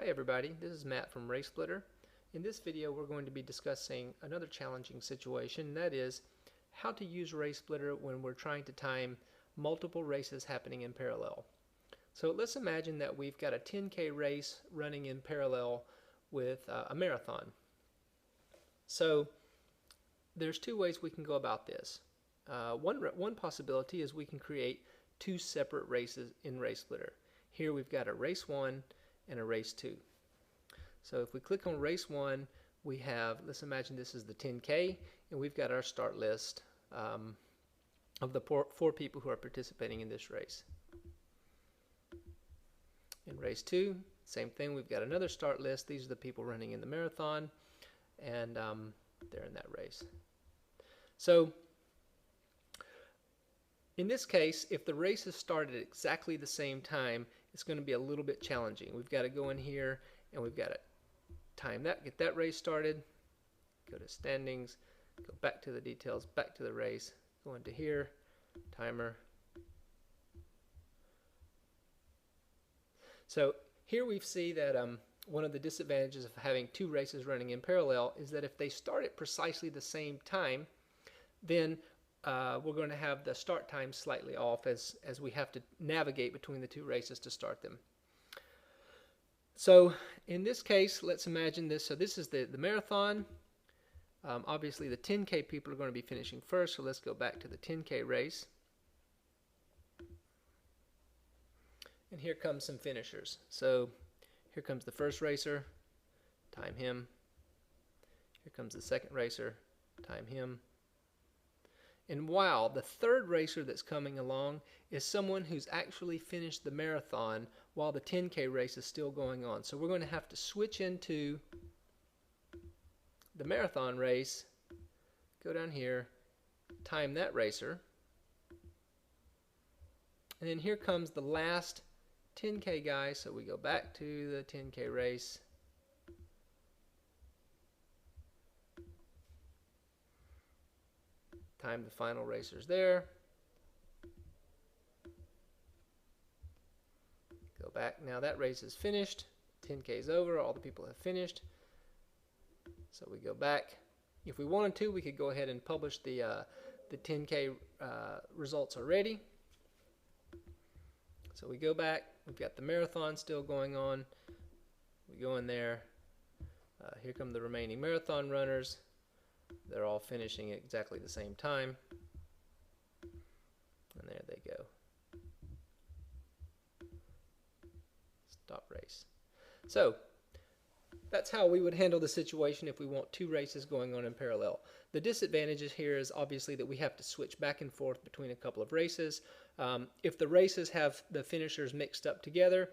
Hi everybody, this is Matt from RaceSplitter. In this video we're going to be discussing another challenging situation, that is how to use RaceSplitter when we're trying to time multiple races happening in parallel. So let's imagine that we've got a 10K race running in parallel with a marathon. So there's two ways we can go about this. One possibility is we can create two separate races in RaceSplitter. Here we've got a race 1 and a race 2. So if we click on race 1, we have, let's imagine this is the 10K, and we've got our start list of the four people who are participating in this race. In race 2, same thing, we've got another start list. These are the people running in the marathon, and they're in that race. So in this case, if the races started at exactly the same time, it's going to be a little bit challenging. We've got to go in here and we've got to time that, get that race started, go to standings, go back to the details, back to the race, go into here, timer. So here we see that one of the disadvantages of having two races running in parallel is that if they start at precisely the same time, then we're going to have the start time slightly off as we have to navigate between the two races to start them. So in this case, let's imagine this. So this is the marathon. Obviously the 10K people are going to be finishing first, so let's go back to the 10K race. And here comes some finishers. So here comes the first racer, time him. Here comes the second racer, time him. And wow, the third racer that's coming along is someone who's actually finished the marathon while the 10K race is still going on. So we're going to have to switch into the marathon race, go down here, time that racer, and then here comes the last 10K guy. So we go back to the 10K race. Time the final racers there. Go back. Now that race is finished. 10K is over. All the people have finished. So we go back. If we wanted to, we could go ahead and publish the 10K results already. So we go back. We've got the marathon still going on. We go in there. Here come the remaining marathon runners. They're all finishing at exactly the same time. And there they go. Stop race. So that's how we would handle the situation if we want two races going on in parallel. The disadvantages here is obviously that we have to switch back and forth between a couple of races. If the races have the finishers mixed up together,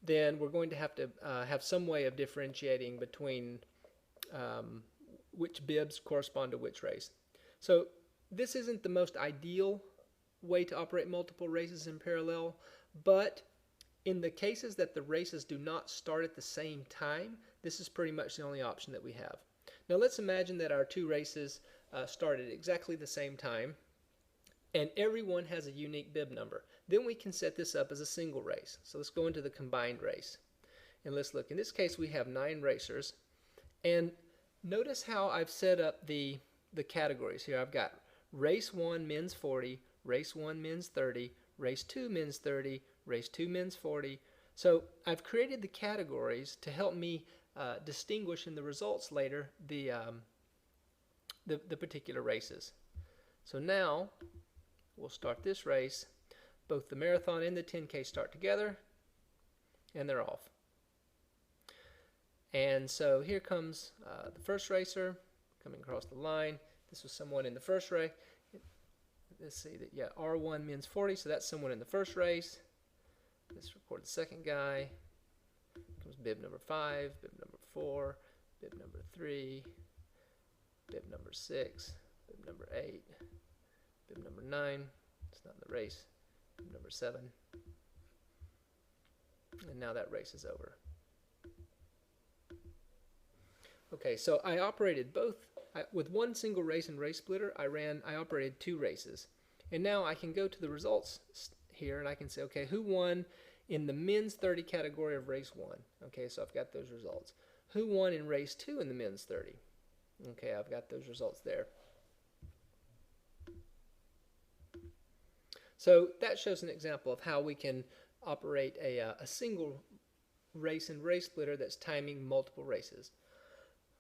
then we're going to have some way of differentiating between which bibs correspond to which race. So this isn't the most ideal way to operate multiple races in parallel, but in the cases that the races do not start at the same time, this is pretty much the only option that we have. Now let's imagine that our two races start at exactly the same time, and everyone has a unique bib number. Then we can set this up as a single race. So let's go into the combined race. And let's look. In this case we have 9 racers, and notice how I've set up the categories here. I've got race 1 men's 40, race 1 men's 30, race 2 men's 30, race 2 men's 40. So I've created the categories to help me distinguish in the results later the particular races. So now we'll start this race. Both the marathon and the 10K start together, and they're off. And so here comes the first racer coming across the line. This was someone in the first race. Let's see that, yeah, R1 men's 40, so that's someone in the first race. Let's record the second guy. Comes bib number 5, bib number 4, bib number 3, bib number 6, bib number 8, bib number 9. It's not in the race. Bib number 7. And now that race is over. Okay, so I operated both with one single race in RaceSplitter. I operated 2 races, and now I can go to the results here and I can say, okay, who won in the men's 30 category of race 1. Okay, so I've got those results. Who won in race 2 in the men's 30? Okay, I've got those results there. So that shows an example of how we can operate a single race in RaceSplitter that's timing multiple races.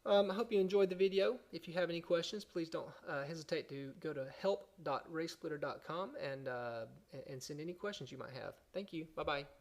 I hope you enjoyed the video. If you have any questions, please don't hesitate to go to help.racesplitter.com and send any questions you might have. Thank you. Bye-bye.